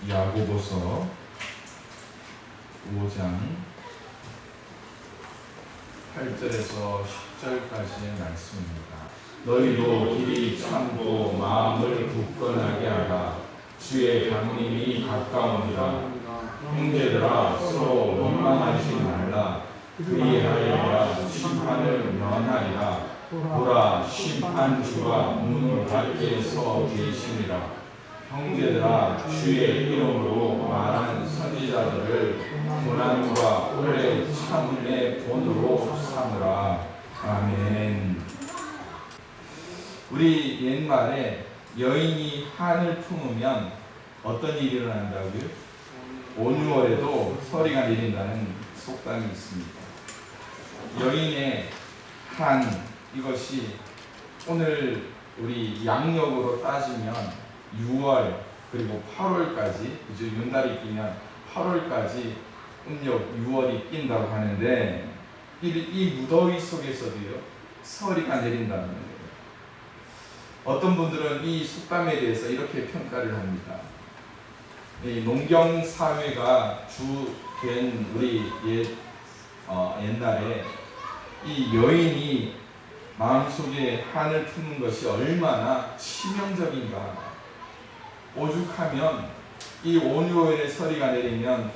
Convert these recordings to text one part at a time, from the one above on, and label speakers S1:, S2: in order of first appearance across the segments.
S1: 야고보서 5장 8절에서 10절까지의 말씀입니다. 너희도 길이 참고 마음을 굳건하게 하라. 주의 강림이 가까우니라. 형제들아 서로 원망하지 말라. 그리하여야 심판을 면하리라. 보라 심판주가 문 밖에 서 계시니라. 형제들아 주의 이름으로 말한 선지자들을 고난과 오래 참음의 본으로 삼으라. 아멘. 우리 옛말에 여인이 한을 품으면 어떤 일이 일어난다고요? 온유월에도 서리가 내린다는 속담이 있습니다. 여인의 한, 이것이 오늘 우리 양력으로 따지면 6월 그리고 8월까지, 그죠? 윤달이 끼면 8월까지 음력 6월이 낀다고 하는데 이 무더위 속에서도요 서리가 내린다는 거예요. 어떤 분들은 이 속담에 대해서 이렇게 평가를 합니다. 이 농경 사회가 주된 우리 옛날에 이 여인이 마음속에 한을 품는 것이 얼마나 치명적인가. 오죽하면 이 온유월의 서리가 내리면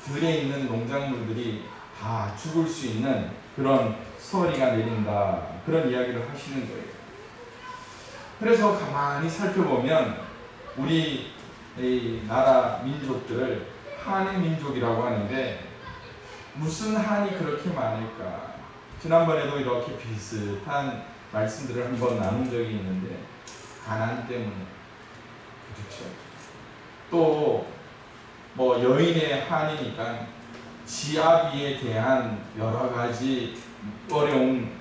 S1: 들에 있는 농작물들이 다 죽을 수 있는 그런 서리가 내린다, 그런 이야기를 하시는 거예요. 그래서 가만히 살펴보면 우리 이 나라 민족들을 한의 민족이라고 하는데 무슨 한이 그렇게 많을까? 지난번에도 이렇게 비슷한 말씀들을 한번 나눈 적이 있는데 가난 때문에, 그렇죠. 또 뭐 여인의 한이니까 지아비에 대한 여러 가지 어려움,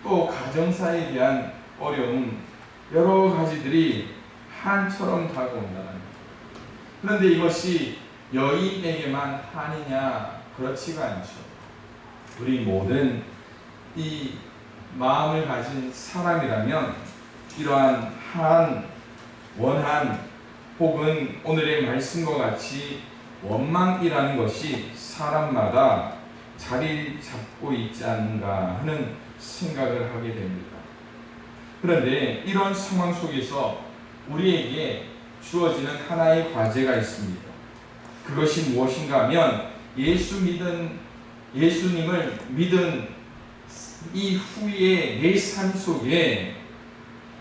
S1: 또 가정사에 대한 어려움, 여러 가지들이 한처럼 다가온다는 거예요. 그런데 이것이 여인에게만 한이냐? 그렇지가 않죠. 우리 모든 이 마음을 가진 사람이라면 이러한 한, 원한, 혹은 오늘의 말씀과 같이 원망이라는 것이 사람마다 자리 잡고 있지 않는가 하는 생각을 하게 됩니다. 그런데 이런 상황 속에서 우리에게 주어지는 하나의 과제가 있습니다. 그것이 무엇인가 하면 예수님을 믿은 이후에 내 삶 속에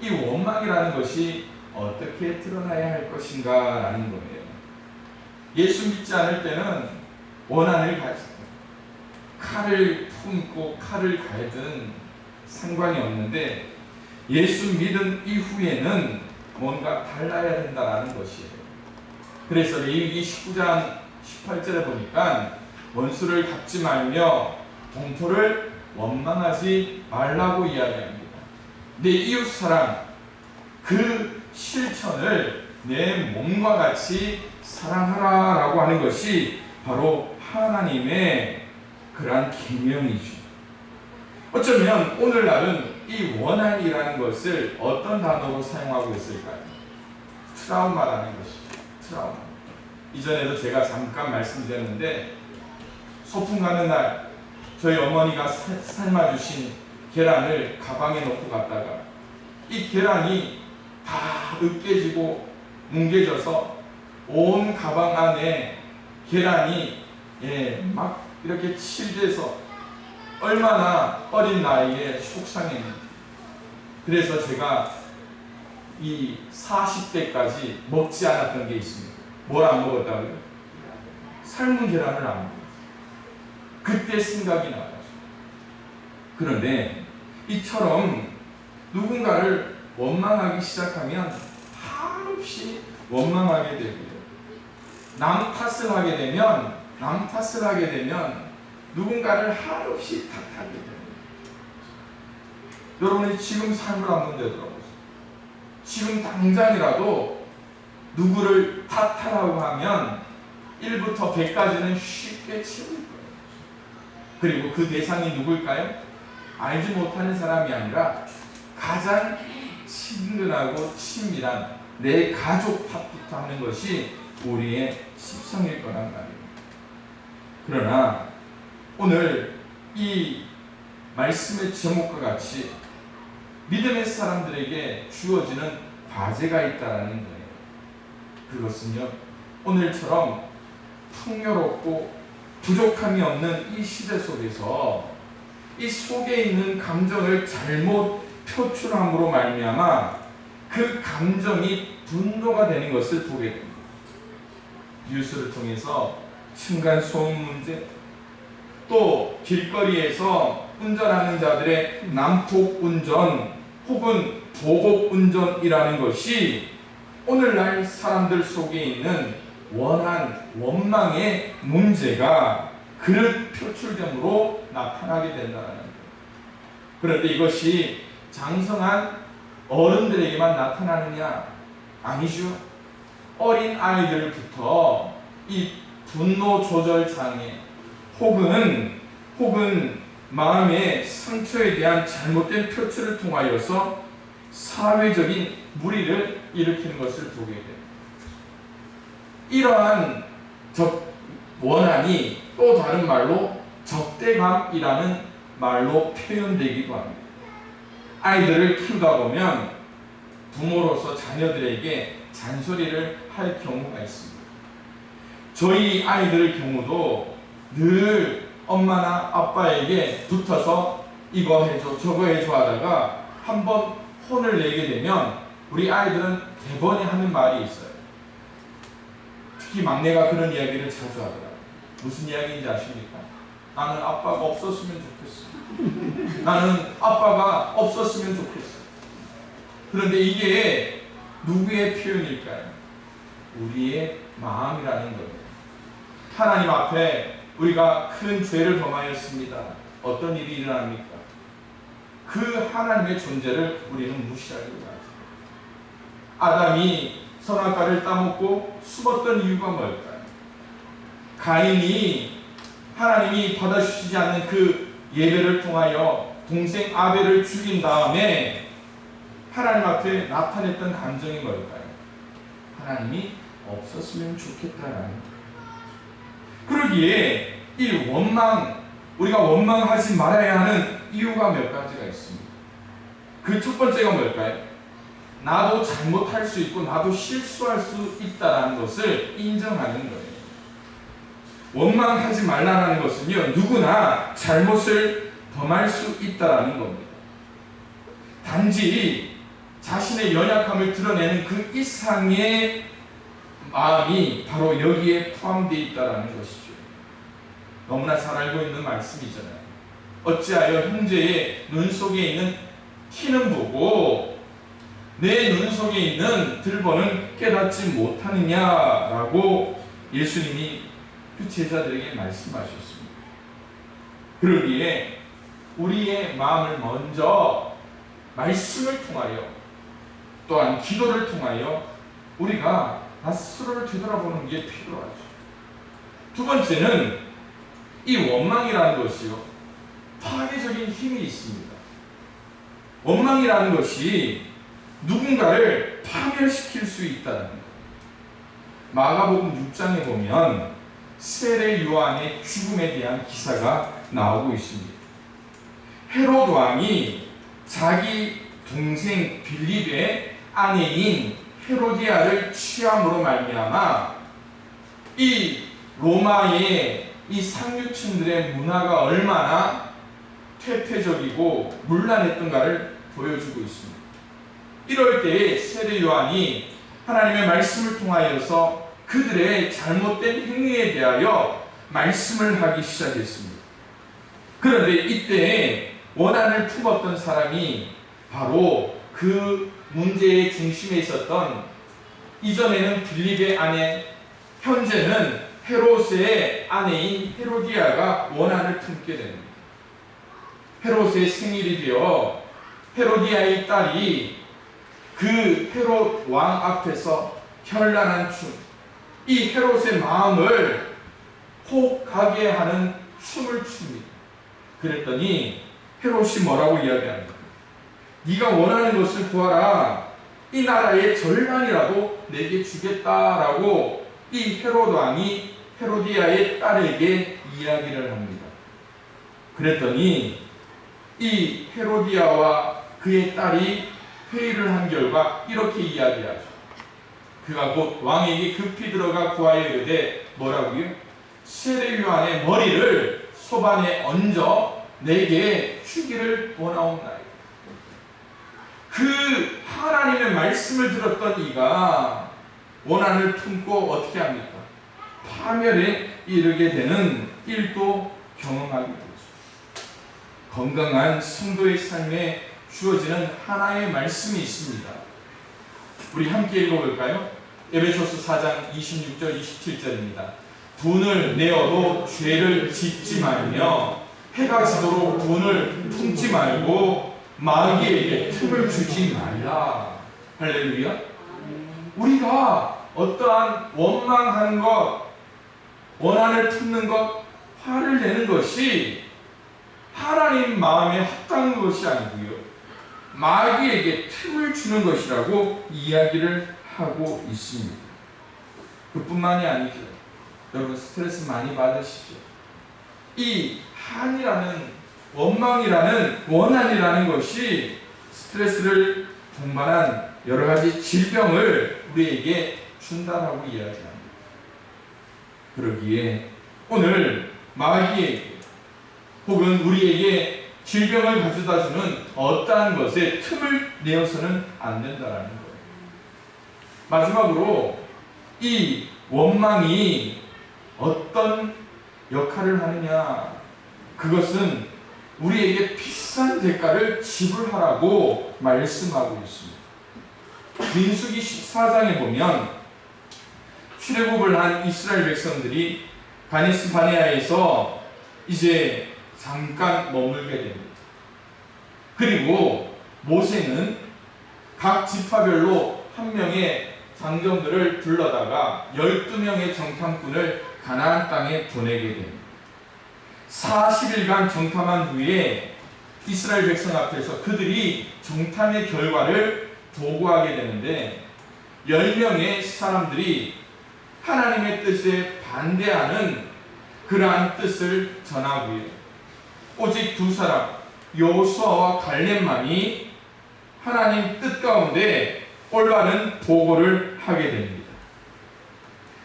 S1: 이 원망이라는 것이 어떻게 드러나야 할 것인가 라는 거예요. 예수 믿지 않을 때는 원한을 가지고 칼을 품고 칼을 갈든 상관이 없는데 예수 믿은 이후에는 뭔가 달라야 된다는 것이에요. 그래서 레위기 19장 18절에 보니까 원수를 갚지 말며 동토를 원망하지 말라고 이야기합니다. 내 이웃 사랑, 그 실천을 내 몸과 같이 사랑하라 라고 하는 것이 바로 하나님의 그러한 계명이죠. 어쩌면 오늘날은 이 원한이라는 것을 어떤 단어로 사용하고 있을까요? 트라우마라는 것이죠. 트라우마. 이전에도 제가 잠깐 말씀드렸는데 소풍 가는 날 저희 어머니가 삶아주신 계란을 가방에 넣고 갔다가 이 계란이 다 으깨지고 뭉개져서 온 가방 안에 계란이 막 이렇게 칠돼서 얼마나 어린 나이에 속상했는지. 그래서 제가 이 40대까지 먹지 않았던 게 있습니다. 뭘 안 먹었다고요? 삶은 계란을 안 먹었어요. 그때 생각이 나요. 그런데 이처럼 누군가를 원망하기 시작하면 한없이 원망하게 되고요. 남 탓을 하게 되면 누군가를 한없이 탓하게 됩니다. 여러분이 지금 삶을 한번 되돌아보세요. 지금 당장이라도 누구를 탓하라고 하면 1부터 100까지는 쉽게 채울 거예요. 그리고 그 대상이 누굴까요? 알지 못하는 사람이 아니라 가장 친근하고 친밀한 내 가족 탓부터 하는 것이 우리의 십성일 거란 말입니다. 그러나 오늘 이 말씀의 제목과 같이 믿음의 사람들에게 주어지는 과제가 있다는 거예요. 그것은요, 오늘처럼 풍요롭고 부족함이 없는 이 시대 속에서 이 속에 있는 감정을 잘못 표출함으로 말미암아 그 감정이 분노가 되는 것을 보게 됩니다. 뉴스를 통해서 층간소음 문제, 또 길거리에서 운전하는 자들의 난폭 운전 혹은 보복 운전이라는 것이 오늘날 사람들 속에 있는 원망의 문제가 그릇 표출됨으로 나타나게 된다는 거예요. 그런데 이것이 장성한 어른들에게만 나타나느냐? 아니죠. 어린 아이들부터 이 분노 조절 장애 혹은 마음의 상처에 대한 잘못된 표출을 통하여서 사회적인 무리를 일으키는 것을 보게 됩니다. 이러한 원한이 또 다른 말로 적대감이라는 말로 표현되기도 합니다. 아이들을 키우다 보면 부모로서 자녀들에게 잔소리를 할 경우가 있습니다. 저희 아이들의 경우도 늘 엄마나 아빠에게 붙어서 이거 해줘 저거 해줘 하다가 한번 혼을 내게 되면 우리 아이들은 대번에 하는 말이 있어요. 특히 막내가 그런 이야기를 자주 하더라고요. 무슨 이야기인지 아십니까? 나는 아빠가 없었으면 좋겠어. 나는 아빠가 없었으면 좋겠어. 그런데 이게 누구의 표현일까요? 우리의 마음이라는 거예요. 하나님 앞에 우리가 큰 죄를 범하였습니다. 어떤 일이 일어납니까? 그 하나님의 존재를 우리는 무시하려고 하죠. 아담이 선악과를 따먹고 숨었던 이유가 뭘까요? 가인이 하나님이 받아주시지 않는 그 예배를 통하여 동생 아벨을 죽인 다음에 하나님 앞에 나타냈던 감정이 뭘까요? 하나님이 없었으면 좋겠다라는 거예요. 그러기에 이 우리가 원망하지 말아야 하는 이유가 몇 가지가 있습니다. 그 첫 번째가 뭘까요? 나도 잘못할 수 있고 나도 실수할 수 있다는 것을 인정하는 거예요. 원망하지 말라는 것은요, 누구나 잘못을 범할 수 있다는 겁니다. 단지 자신의 연약함을 드러내는 그 이상의 마음이 바로 여기에 포함되어 있다는 것이죠. 너무나 잘 알고 있는 말씀이잖아요. 어찌하여 형제의 눈 속에 있는 티는 보고 내 눈 속에 있는 들보는 깨닫지 못하느냐라고 예수님이 그 제자들에게 말씀하셨습니다. 그러기에 우리의 마음을 먼저 말씀을 통하여 또한 기도를 통하여 우리가 나 스스로를 되돌아보는 게 필요하죠. 두 번째는 이 원망이라는 것이요, 파괴적인 힘이 있습니다. 원망이라는 것이 누군가를 파멸시킬 수 있다는 거예요. 마가복음 6장에 보면 세례 요한의 죽음에 대한 기사가 나오고 있습니다. 헤롯 왕이 자기 동생 빌립의 아내인 헤로디아를 취함으로 말미암아 이 로마의 이 상류층들의 문화가 얼마나 퇴폐적이고 문란했던가를 보여주고 있습니다. 이럴 때에 세례 요한이 하나님의 말씀을 통하여서 그들의 잘못된 행위에 대하여 말씀을 하기 시작했습니다. 그런데 이때 원한을 품었던 사람이 바로 그 문제의 중심에 있었던, 이전에는 빌립의 아내, 현재는 헤롯의 아내인 헤로디아가 원한을 품게 됩니다. 헤롯의 생일이 되어 헤로디아의 딸이 그 헤롯 왕 앞에서 현란한 춤, 이 헤롯의 마음을 혹하게 하는 춤을 춥니다. 그랬더니 헤롯이 뭐라고 이야기합니까? 네가 원하는 것을 구하라. 이 나라의 절반이라도 내게 주겠다라고 이 헤롯 왕이 헤로디아의 딸에게 이야기를 합니다. 그랬더니 이 헤로디아와 그의 딸이 회의를 한 결과 이렇게 이야기하죠. 그가 곧 왕에게 급히 들어가 구하여 이르되 뭐라고요? 세례요한의 머리를 소반에 얹어 내게 주기를 원하옵나이다. 그 하나님의 말씀을 들었던 이가 원한을 품고 어떻게 합니까? 파멸에 이르게 되는 일도 경험하게 되죠. 건강한 성도의 삶에 주어지는 하나의 말씀이 있습니다. 우리 함께 읽어볼까요? 에베소서 4장 26절 27절입니다. 돈을 내어도 죄를 짓지 말며 해가 지도록 돈을 품지 말고 마귀에게 틈을 주지 말라. 할렐루야. 우리가 어떠한 원망하는 것, 원한을 품는 것, 화를 내는 것이 하나님 마음에 합당한 것이 아니고요, 마귀에게 틈을 주는 것이라고 이야기를 하고 있습니다. 그뿐만이 아니죠. 여러분 스트레스 많이 받으시죠? 이 한이라는, 원망이라는, 원한이라는 것이 스트레스를 동반한 여러 가지 질병을 우리에게 준다라고 이야기합니다. 그러기에 오늘 마귀에게 혹은 우리에게 질병을 가져다주는 어떠한 것에 틈을 내어서는 안 된다라는 거예요. 마지막으로 이 원망이 어떤 역할을 하느냐, 그것은 우리에게 비싼 대가를 지불하라고 말씀하고 있습니다. 민수기 14장에 보면 출애굽을 한 이스라엘 백성들이 가데스 바네아에서 이제 잠깐 머물게 됩니다. 그리고 모세는 각 지파별로 한 명의 장정들을 불러다가 12명의 정탐꾼을 가나안 땅에 보내게 됩니다. 40일간 정탐한 후에 이스라엘 백성 앞에서 그들이 정탐의 결과를 보고하게 되는데 10명의 사람들이 하나님의 뜻에 반대하는 그러한 뜻을 전하고요, 오직 2사람 여호수아와 갈렙만이 하나님 뜻 가운데 올바른 보고를 하게 됩니다.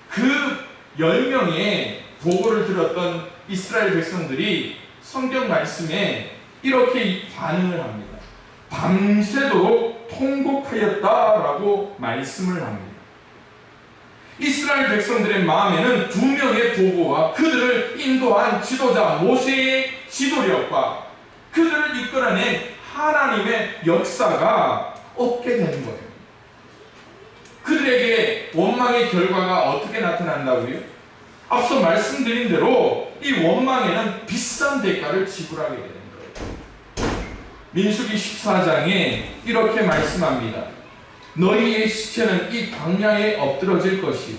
S1: 그 10명의 보고를 들었던 이스라엘 백성들이 성경 말씀에 이렇게 반응을 합니다. 밤새도록 통곡하였다라고 말씀을 합니다. 이스라엘 백성들의 마음에는 2명의 보고와 그들을 인도한 지도자 모세의 지도력과 그들을 이끌어낸 하나님의 역사가 없게 되는 거예요. 그들에게 원망의 결과가 어떻게 나타난다고요? 앞서 말씀드린 대로 이 원망에는 비싼 대가를 지불하게 되는 거예요. 민수기 14장에 이렇게 말씀합니다. 너희의 시체는 이 광야에 엎드러질 것이요,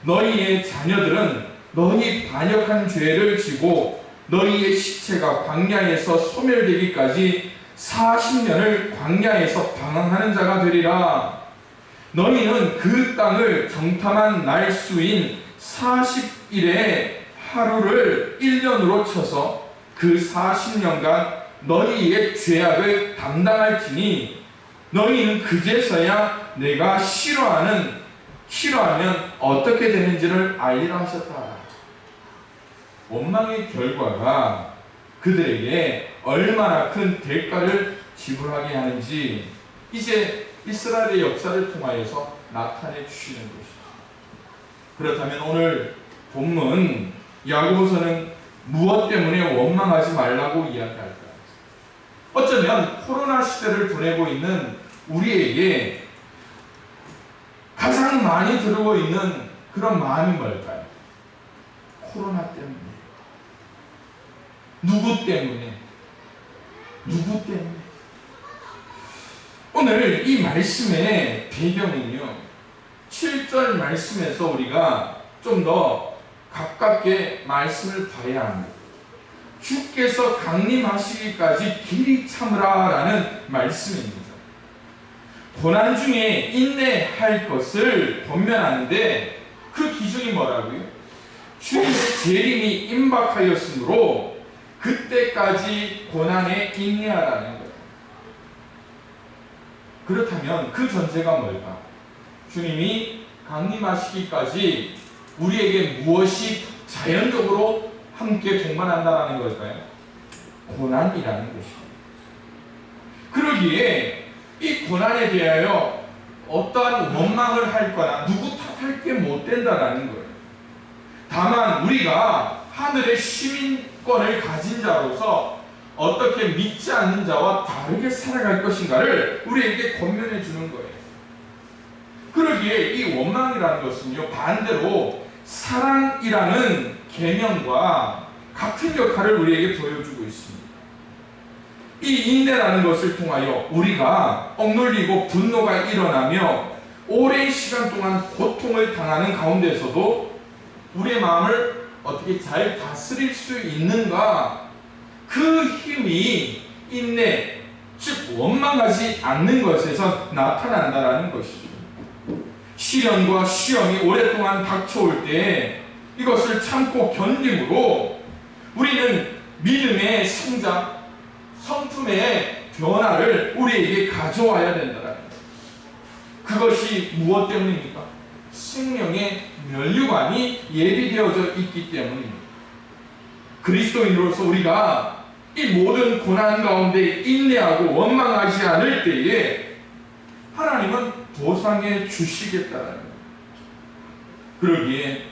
S1: 너희의 자녀들은 너희 반역한 죄를 지고 너희의 시체가 광야에서 소멸되기까지 40년을 광야에서 방황하는 자가 되리라. 너희는 그 땅을 정탐한 날 수인 40일의 하루를 1년으로 쳐서 그 40년간 너희의 죄악을 담당할지니 너희는 그제서야 내가 싫어하면 어떻게 되는지를 알리라 하셨다. 원망의 결과가 그들에게 얼마나 큰 대가를 지불하게 하는지 이제 이스라엘의 역사를 통하여서 나타내 주시는 것이죠. 그렇다면 오늘 본문 야고보서는 무엇 때문에 원망하지 말라고 이야기할까요? 어쩌면 코로나 시대를 보내고 있는 우리에게 가장 많이 들고 있는 그런 마음이 뭘까요? 코로나 때문에. 누구 때문에? 누구 때문에? 오늘 이 말씀의 배경은요, 7절 말씀에서 우리가 좀 더 가깝게 말씀을 봐야 합니다. 주께서 강림하시기까지 길이 참으라 라는 말씀입니다. 고난 중에 인내할 것을 권면하는데 그 기준이 뭐라고요? 주님의 재림이 임박하였으므로 그때까지 고난에 인내하라는 거예요. 그렇다면 그 전제가 뭘까? 주님이 강림하시기까지 우리에게 무엇이 자연적으로 함께 동반한다라는 걸까요? 고난이라는 것입니다. 그러기에 이 고난에 대하여 어떠한 원망을 할 거나 누구 탓할 게 못 된다라는 거예요. 다만 우리가 하늘의 시민권을 가진 자로서 어떻게 믿지 않는 자와 다르게 살아갈 것인가를 우리에게 권면해 주는 거예요. 그러기에 이 원망이라는 것은요, 반대로 사랑이라는 계명과 같은 역할을 우리에게 보여주고 있습니다. 이 인내라는 것을 통하여 우리가 억눌리고 분노가 일어나며 오랜 시간 동안 고통을 당하는 가운데서도 우리의 마음을 어떻게 잘 다스릴 수 있는가, 그 힘이 인내, 즉 원망하지 않는 것에서 나타난다라는 것이죠. 시련과 시험이 오랫동안 닥쳐올 때 이것을 참고 견딤으로 우리는 믿음의 성장, 성품의 변화를 우리에게 가져와야 된다라는 거예요. 그것이 무엇 때문입니까? 생명의 면류관이 예비되어져 있기 때문입니다. 그리스도인으로서 우리가 이 모든 고난 가운데 인내하고 원망하지 않을 때에 하나님은 보상해 주시겠다라는 거예요. 그러기에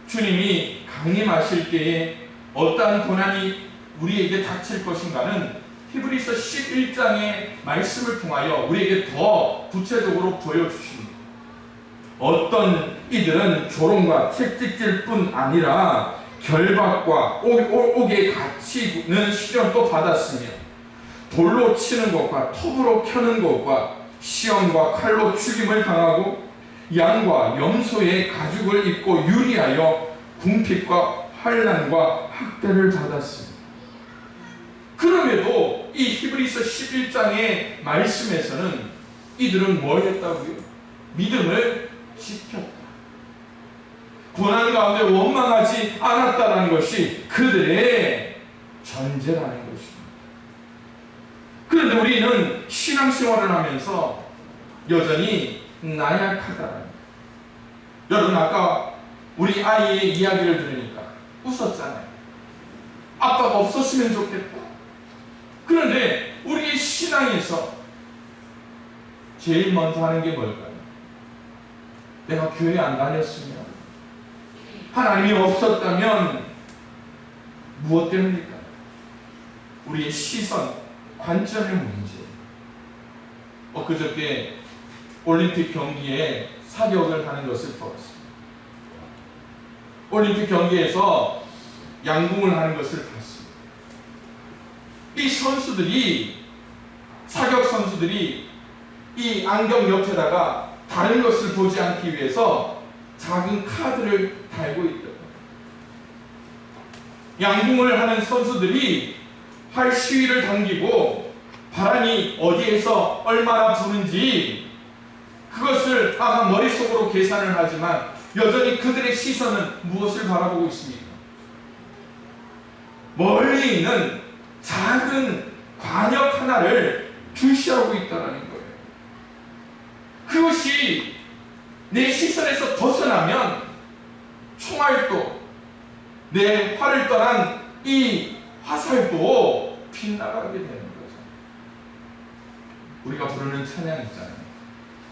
S1: 주님이 강림하실 때에 어떠한 고난이 우리에게 닥칠 것인가는 히브리서 11장의 말씀을 통하여 우리에게 더 구체적으로 보여주십니다. 어떤 이들은 조롱과 채찍질 뿐 아니라 결박과 옥에 갇히는 시련도 받았으며 돌로 치는 것과 톱으로 켜는 것과 시험과 칼로 죽임을 당하고 양과 염소의 가죽을 입고 유리하여 궁핍과 환난과 학대를 받았습니다. 그럼에도 이 히브리서 11장의 말씀에서는 이들은 뭘 했다고요? 믿음을 지켰다. 고난 가운데 원망하지 않았다는 것이 그들의 전제라는 것입니다. 그런데 우리는 신앙생활을 하면서 여전히 나약하다. 여러분, 아까 우리 아이의 이야기를 들으니까 웃었잖아요. 아빠가 없었으면 좋겠다. 그런데 우리의 신앙에서 제일 먼저 하는 게 뭘까요? 내가 교회 안 다녔으면, 하나님이 없었다면 무엇 때문일까? 우리의 시선, 관점의 문제. 그저께 올림픽 경기에 사격을 하는 것을 보았습니다. 올림픽 경기에서 양궁을 하는 것을 봤습니다. 이 선수들이, 사격 선수들이 이 안경 옆에다가 다른 것을 보지 않기 위해서 작은 카드를 달고 있다. 양궁을 하는 선수들이 활 시위를 당기고 바람이 어디에서 얼마나 부는지 그것을 아마 머릿속으로 계산을 하지만 여전히 그들의 시선은 무엇을 바라보고 있습니까? 멀리 있는 작은 관역 하나를 주시하고 있다는 거예요. 그것이 내 시선에서 벗어나면 총알도, 내 활을 떠난 이 화살도 빗나가게 되는 거죠. 우리가 부르는 찬양 있잖아요.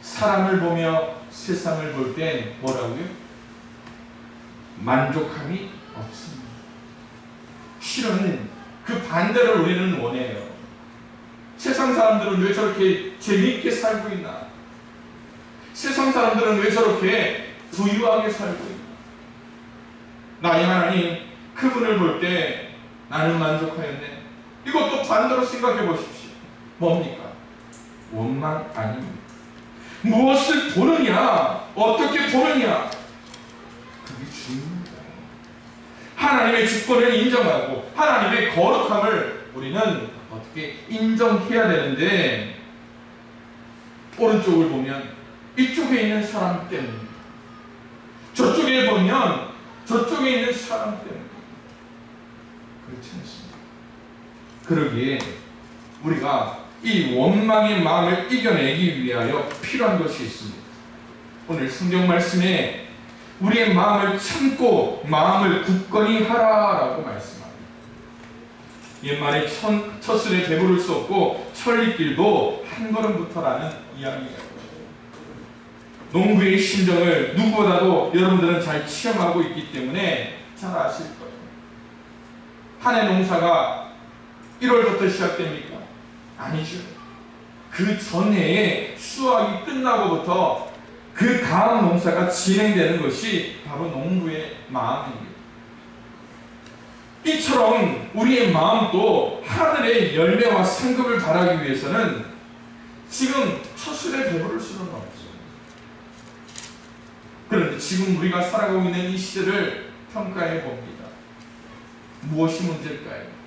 S1: 사람을 보며 세상을 볼 땐 뭐라고요? 만족함이 없습니다. 실은 그 반대를 우리는 원해요. 세상 사람들은 왜 저렇게 재미있게 살고 있나? 세상 사람들은 왜 저렇게 부유하게 살고 있나? 나의 하나님, 그분을 볼 때 나는 만족하였네. 이것도 반대로 생각해 보십시오. 뭡니까? 원망 아닙니다. 무엇을 보느냐, 어떻게 보느냐, 그게 중요합니다. 하나님의 주권을 인정하고 하나님의 거룩함을 우리는 어떻게 인정해야 되는데, 오른쪽을 보면 이쪽에 있는 사람 때문입니다. 저쪽 저쪽에 보면 저쪽에 있는 사람 때문에. 그렇지 않습니다. 그러기에 우리가 이 원망의 마음을 이겨내기 위하여 필요한 것이 있습니다. 오늘 성경 말씀에 우리의 마음을 참고 마음을 굳건히 하라라고 말씀합니다. 옛말에 첫 술에 배부를 수 없고 천리길도 한 걸음부터라는 이야기예요. 농부의 심정을 누구보다도 여러분들은 잘 체험하고 있기 때문에 잘 아실 거예요. 한 해 농사가 1월부터 시작됩니까? 아니죠. 그 전해에 수확이 끝나고부터 그 다음 농사가 진행되는 것이 바로 농부의 마음입니다. 이처럼 우리의 마음도 하늘의 열매와 상급을 바라기 위해서는 지금 첫 술에 배부를 수는 없어요. 그런데 지금 우리가 살아가고 있는 이 시대를 평가해 봅니다. 무엇이 문제일까요?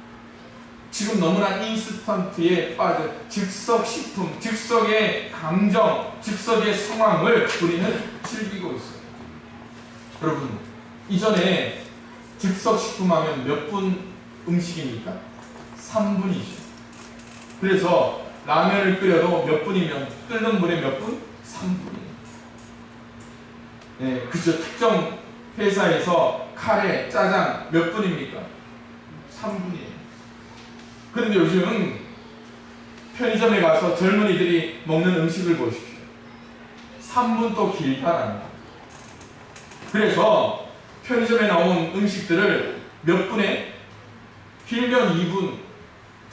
S1: 지금 너무나 인스턴트에 빠져 즉석식품, 즉석의 감정, 즉석의 상황을 우리는 즐기고 있어요. 여러분, 이전에 즉석식품 하면 몇 분 음식입니까? 3분이죠. 그래서 라면을 끓여도 몇 분이면 끓는 물에 몇 분? 3분이에요. 네, 그죠. 특정 회사에서 카레, 짜장 몇 분입니까? 3분이에요. 그런데 요즘 편의점에 가서 젊은이들이 먹는 음식을 보십시오. 3분도 길다랍니다. 그래서 편의점에 나온 음식들을 몇 분에, 길면 2분,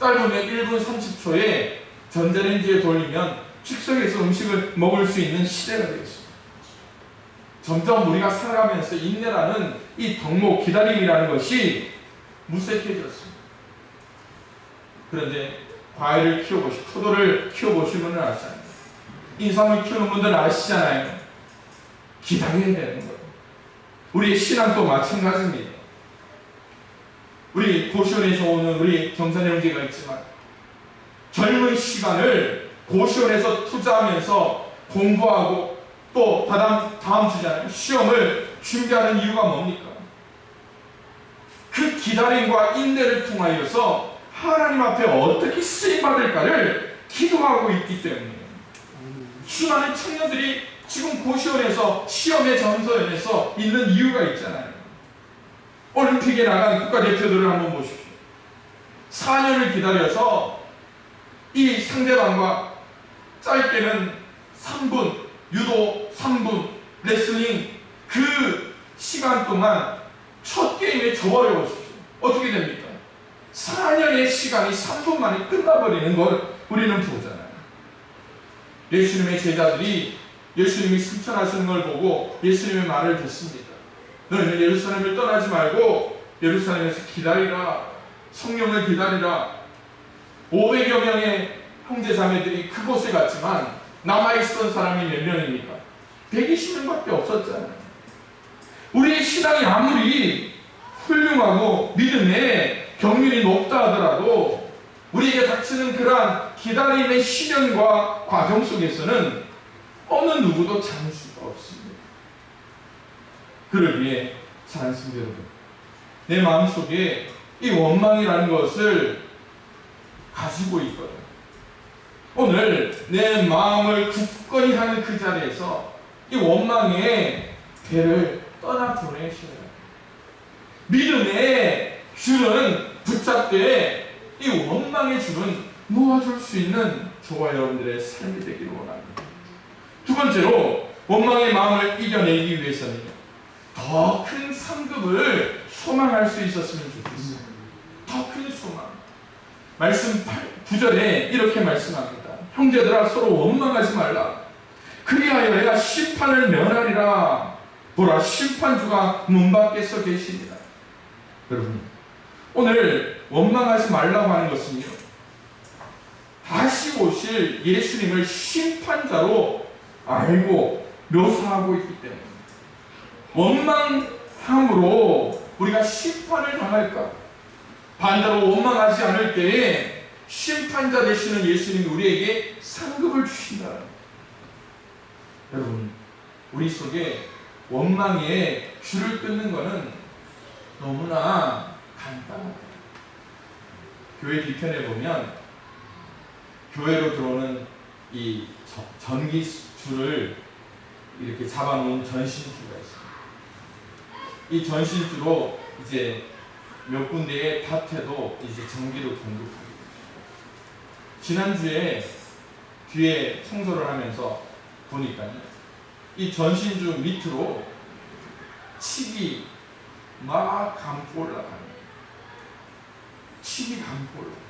S1: 짧으면 1분 30초에 전자레인지에 돌리면 즉석에서 음식을 먹을 수 있는 시대가 되었습니다. 점점 우리가 살아가면서 인내라는 이 덕목, 기다림이라는 것이 무색해졌습니다. 그런데 과일을 키워보시고 포도를 키워보신 분은 아시잖아요. 인삼을 키우는 분들은 아시잖아요. 기다려야 되는 거예요. 우리의 신앙도 마찬가지입니다. 우리 고시원에서 오는 우리 정산의 형제가 있지만 젊은 시간을 고시원에서 투자하면서 공부하고 또 다음 주잖아요. 시험을 준비하는 이유가 뭡니까? 그 기다림과 인내를 통하여서 하나님 앞에 어떻게 쓰임받을까를 기도하고 있기 때문이에요. 수많은 청년들이 지금 고시원에서 시험의 전서연에서 있는 이유가 있잖아요. 올림픽에 나간 국가대표들을 한번 보십시오. 4년을 기다려서 이 상대방과 짧게는 3분, 유도 3분, 레슬링 그 시간 동안 첫 게임에 져버려 보십시오. 어떻게 됩니까? 4년의 시간이 3분 만에 끝나버리는 걸 우리는 보잖아요. 예수님의 제자들이 예수님이 승천하시는 걸 보고 예수님의 말을 듣습니다. 너희는 예루살렘을 떠나지 말고 예루살렘에서 기다리라. 성령을 기다리라. 500여 명의 형제자매들이 그곳에 갔지만 남아있었던 사람이 몇 명입니까? 120명밖에 없었잖아요. 우리의 신앙이 아무리 훌륭하고 믿음에 경륜이 높다 하더라도 우리에게 닥치는 그러한 기다림의 시련과 과정 속에서는 어느 누구도 참을 수가 없습니다. 그러기에 사랑하는 성도 여러분, 내 마음속에 이 원망이라는 것을 가지고 있거든요. 오늘 내 마음을 굳건히 하는 그 자리에서 이 원망의 배를 떠나보내셔야 해요. 믿음의 줄은 붙잡되 이 원망의 줄은 놓아줄 수 있는 저와 여러분들의 삶이 되기를 원합니다. 두 번째로 원망의 마음을 이겨내기 위해서는 더 큰 상급을 소망할 수 있었으면 좋겠어요. 더 큰 소망. 말씀 9절에 이렇게 말씀합니다. 형제들아 서로 원망하지 말라. 그리하여 내가 심판을 면하리라. 보라 심판주가 문 밖에서 계십니다. 여러분, 오늘 원망하지 말라고 하는 것은요, 다시 오실 예수님을 심판자로 알고 묘사하고 있기 때문에 원망함으로 우리가 심판을 당할까? 반대로 원망하지 않을 때에 심판자 되시는 예수님이 우리에게 상급을 주신다. 여러분, 우리 속에 원망에 줄을 끊는 것은 너무나 간단하다. 교회 뒤편에 보면 교회로 들어오는 이 전기 줄을 이렇게 잡아놓은 전신주가 있습니다. 이 전신주로 이제 몇 군데의 밭에도 이제 전기를 공급하게 됩니다. 지난주에 뒤에 청소를 하면서 보니까요, 이 전신주 밑으로 칡이 막 감고 올라가요. 칡이 감고 올라가요.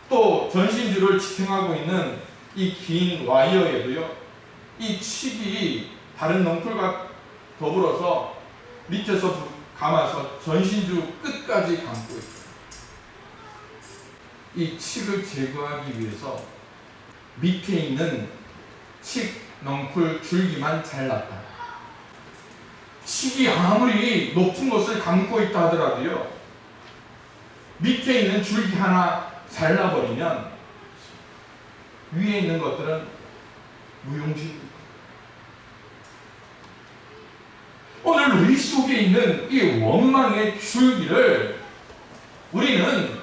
S1: 또 전신주를 지탱하고 있는 이 긴 와이어에도요, 이 칡이 다른 넝쿨과 더불어서 밑에서 감아서 전신주 끝까지 감고 있어요. 이 칡을 제거하기 위해서 밑에 있는 칡 넝쿨 줄기만 잘랐다. 칡이 아무리 높은 것을 감고 있다 하더라도요, 밑에 있는 줄기 하나 잘라버리면 위에 있는 것들은 무용지물입니다. 오늘 우리 속에 있는 이 원망의 줄기를 우리는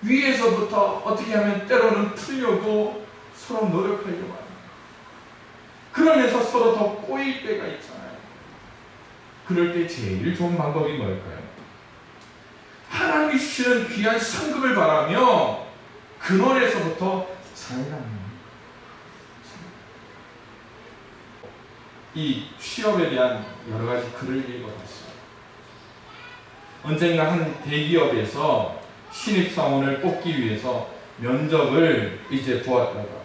S1: 위에서부터 어떻게 하면 때로는 풀려고 서로 노력하려고 합니다. 그러면서 서로 더 꼬일 때가 있잖아요. 그럴 때 제일 좋은 방법이 뭘까요? 하나님이 주시는 귀한 상급을 바라며 근원에서부터 살라는 이 취업에 대한 여러 가지 글을 읽어봤어요. 언젠가 한 대기업에서 신입사원을 뽑기 위해서 면접을 이제 보았다고 합니다.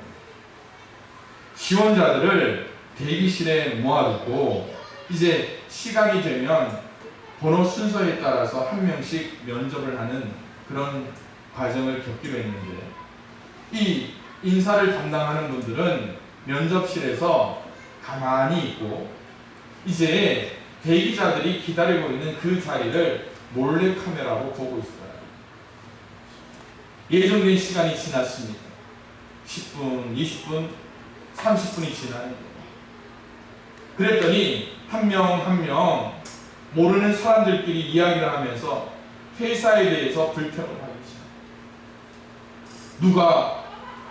S1: 지원자들을 대기실에 모아두고 이제 시간이 되면 번호 순서에 따라서 한 명씩 면접을 하는 그런 과정을 겪기로 했는데, 이 인사를 담당하는 분들은 면접실에서 가만히 있고 이제 대기자들이 기다리고 있는 그 자리를 몰래 카메라로 보고 있어요. 예정된 시간이 지났습니다. 10분, 20분, 30분이 지나는데, 그랬더니 한 명 한 명 모르는 사람들끼리 이야기를 하면서 회사에 대해서 불평을 하기 시작합니다. 누가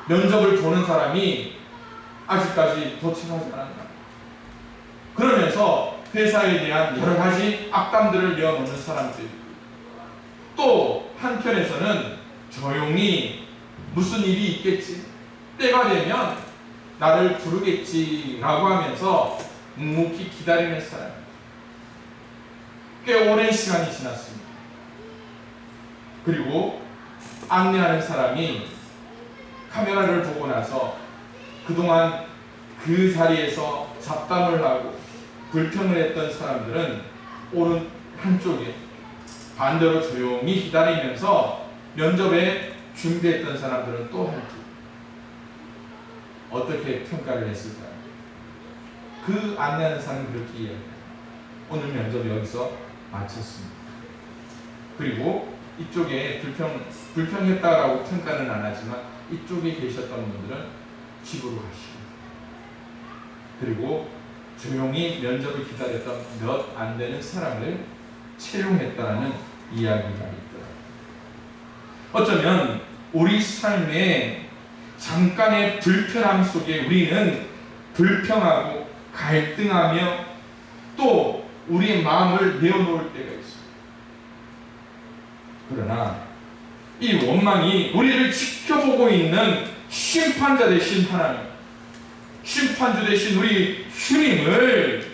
S1: 면접을 보는 사람이 아직까지 도착하지 않았나. 그러면서 회사에 대한 여러 가지 악담들을 내어놓는 사람들, 또 한편에서는 조용히 무슨 일이 있겠지, 때가 되면 나를 부르겠지라고 하면서 묵묵히 기다리는 사람. 꽤 오랜 시간이 지났습니다. 그리고 안내하는 사람이 카메라를 보고 나서 그동안 그 자리에서 잡담을 하고 불평을 했던 사람들은 오른 한쪽에, 반대로 조용히 기다리면서 면접에 준비했던 사람들은 또 한쪽. 어떻게 평가를 했을까요? 그 안내하는 사람은 그렇게 이야기합니다. 오늘 면접 여기서 마쳤습니다. 그리고 이쪽에 불평했다라고 평가는 안 하지만 이쪽에 계셨던 분들은 집으로 가시고, 그리고 조용히 면접을 기다렸던 몇 안 되는 사람을 채용했다라는 이야기가 있더라고요. 어쩌면 우리 삶의 잠깐의 불편함 속에 우리는 불평하고 갈등하며 또 우리의 마음을 내어놓을 때가 있습니다. 그러나 이 원망이 우리를 지켜보고 있는 심판자 되신 하나님, 심판주 되신 우리 주님을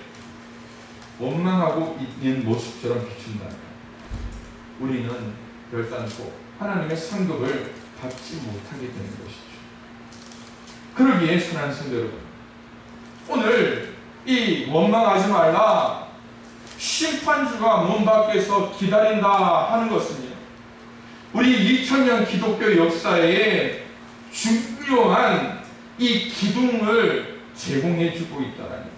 S1: 원망하고 있는 모습처럼 비춘다면 우리는 결단코 하나님의 상급을 받지 못하게 되는 것이죠. 그러기에 선한 성도 여러분, 오늘 이 원망하지 말라, 심판주가 문 밖에서 기다린다 하는 것은요, 우리 2000년 기독교 역사에 중요한 이 기둥을 제공해주고 있다라는 거예요.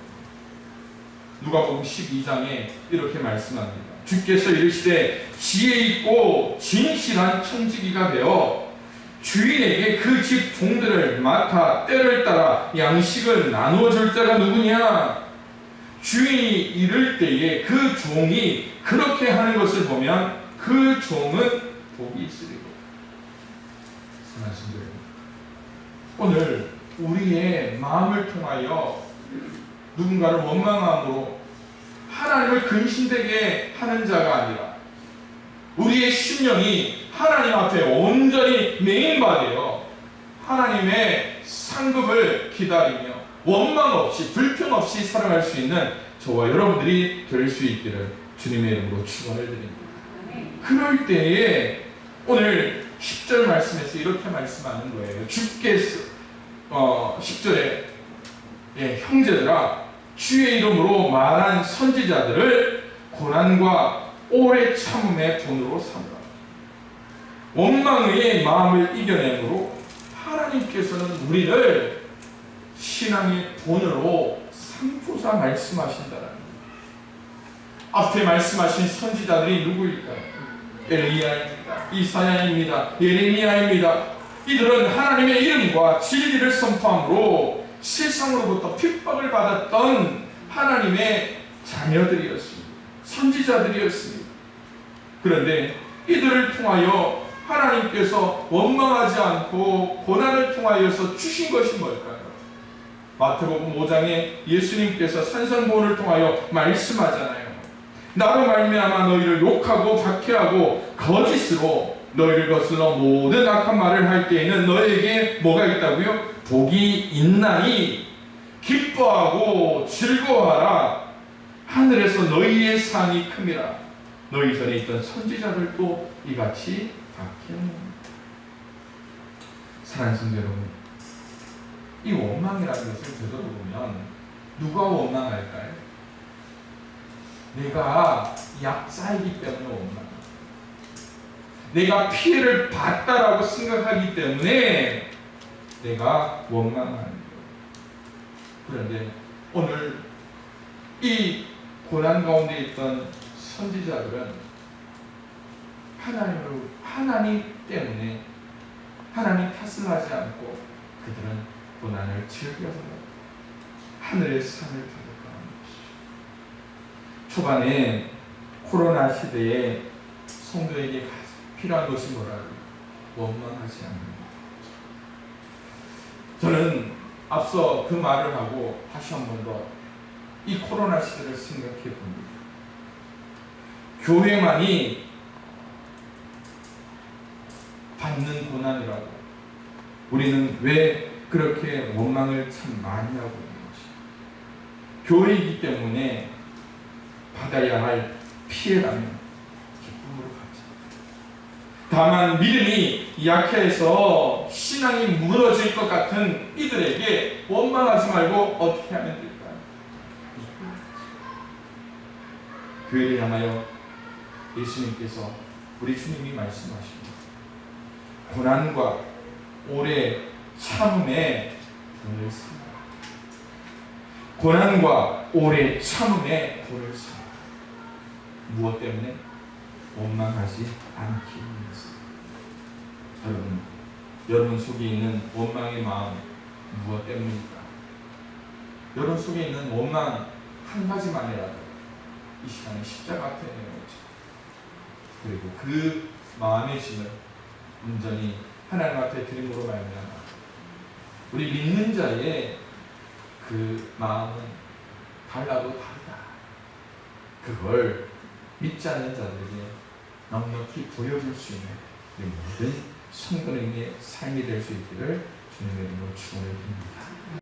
S1: 누가복음 12장에 이렇게 말씀합니다. 주께서 이르시되 지혜 있고 진실한 청지기가 되어 주인에게 그 집 종들을 맡아 때를 따라 양식을 나누어 줄 자가 누구냐? 주인이 이를 때에 그 종이 그렇게 하는 것을 보면 그 종은 복이 있으리고. 오늘 우리의 마음을 통하여 누군가를 원망함으로 하나님을 근심되게 하는 자가 아니라 우리의 심령이 하나님 앞에 온전히 메인바되어 하나님의 상급을 기다리며 원망 없이 불평 없이 살아갈 수 있는 저와 여러분들이 될 수 있기를 주님의 이름으로 축원을 드립니다. 그럴 때에 오늘 10절 말씀에서 이렇게 말씀하는 거예요. 주께서 10절에 형제들아 주의 이름으로 말한 선지자들을 고난과 오래 참음의 본으로 삼으라. 원망의 마음을 이겨내므로 하나님께서는 우리를 신앙의 본으로 삼고자 말씀하신다는 거예요. 앞에 말씀하신 선지자들이 누구일까요? 엘리야입니다. 이사야입니다. 예레미야입니다. 이들은 하나님의 이름과 진리를 선포함으로 세상으로부터 핍박을 받았던 하나님의 자녀들이었습니다. 선지자들이었습니다. 그런데 이들을 통하여 하나님께서 원망하지 않고 고난을 통하여서 주신 것이 뭘까요? 마태복음 5장에 예수님께서 산상보훈을 통하여 말씀하잖아요. 나로 말미암아 너희를 욕하고 박해하고 거짓으로 너희를 거슬러 모든 악한 말을 할 때에는 너희에게 뭐가 있다고요? 복이 있나니 기뻐하고 즐거워하라. 하늘에서 너희의 상이 큼이라. 너희 전에 있던 선지자들도 이같이 박해하노라. 사랑하는 성도 여러분, 이 원망이라는 것을 되돌아보면 누가 원망할까요? 내가 약자이기 때문에 원망합니다. 내가 피해를 봤다라고 생각하기 때문에 내가 원망하는 거예요. 그런데 오늘 이 고난 가운데 있던 선지자들은 하나님 때문에 하나님 탓을 하지 않고 그들은 고난을 즐겨서 하늘의 상을 받았다는 것이죠. 초반에 코로나 시대에 성도에게 가장 필요한 것이 뭐라고? 원망하지 않는 것. 저는 앞서 그 말을 하고 다시 한 번 더 이 코로나 시대를 생각해 봅니다. 교회만이 받는 고난이라고 우리는 왜 그렇게 원망을 참 많이 하고 있는 것이? 교회이기 때문에 받아야 할 피해라면 기쁨으로 받자. 다만 믿음이 약해서 신앙이 무너질 것 같은 이들에게 원망하지 말고 어떻게 하면 될까요? 교회를 향하여 예수님께서 우리 주님이 말씀하십니다. 고난과 오래 참음의 본을 삼아. 고난과 오래 참음의 본을 삼아. 무엇 때문에? 원망하지 않기 위해서. 여러분 속에 있는 원망의 마음 무엇 때문입니까? 여러분 속에 있는 원망 한 가지만이라도 이 시간에 십자가 앞에 내놓자. 그리고 그 마음의 짐을 온전히 하나님 앞에 드림으로 말미암아 우리 믿는 자의 그 마음은 달라도 다르다. 그걸 믿지 않는 자들에게 넉넉히 보여줄 수 있는 우리 모든 성도님의 삶이 될 수 있기를 주님의 이름으로 축원을 드립니다.